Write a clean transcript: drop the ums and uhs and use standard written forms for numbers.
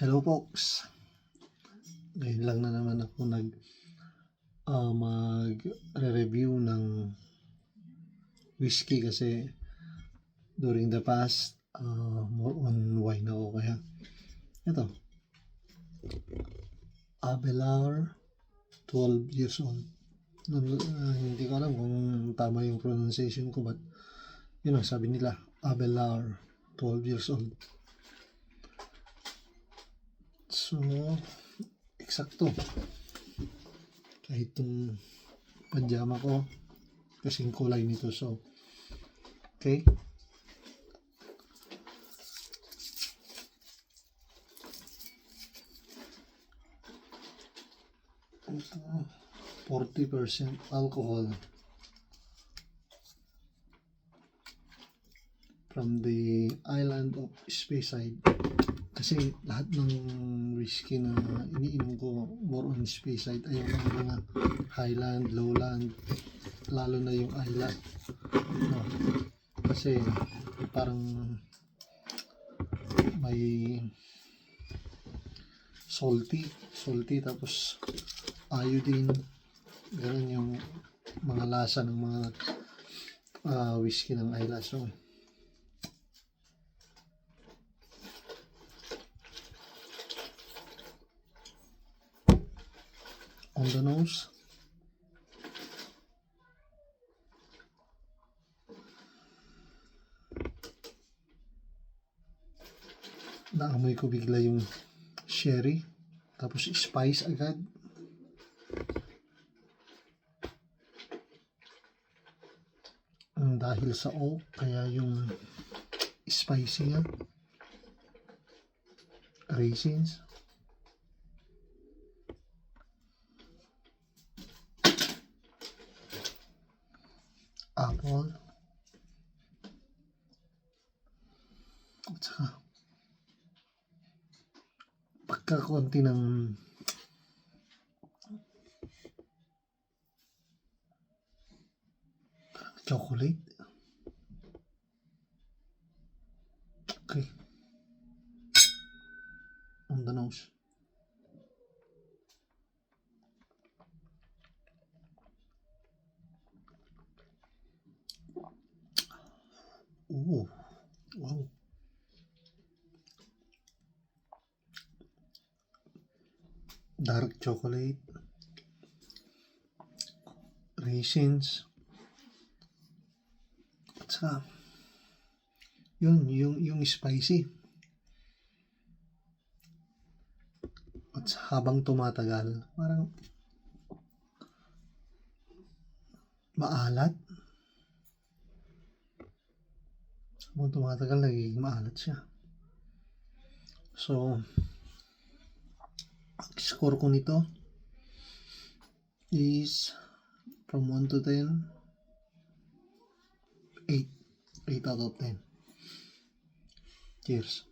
Hello folks, ngayon lang na naman ako mag-review ng whiskey kasi during the past more on wine ako, kaya ito Abelard 12 years old. Hindi ko alam kung tama yung pronunciation ko, but yun ang sabi nila, Abelard 12 years old. So eksakto, kahit itong pajama ko kasing kulay nito. So okay, ito 40% alcohol from the island of Speyside. Kasi lahat ng whiskey na iniinom ko more on Speyside, ayaw ng mga Highland, Lowland, lalo na yung Isla, no? Kasi parang may salty tapos iodine, ganun yung mga lasa ng mga whiskey ng Isla. So on the nose, naamoy ko bigla yung sherry, tapos spice agad. Dahil sa oak, kaya yung spicy niya, raisins, apple, at saka pagkakunti ng chocolate. Okay, on the nose. Oh, wow. Dark chocolate, raisins, at saka yung spicy. At habang tumatagal, parang maalat. Habang tumatagal, nagiging maalat siya. So score ko nito is from 1 to 10, 8 out of 10. Cheers.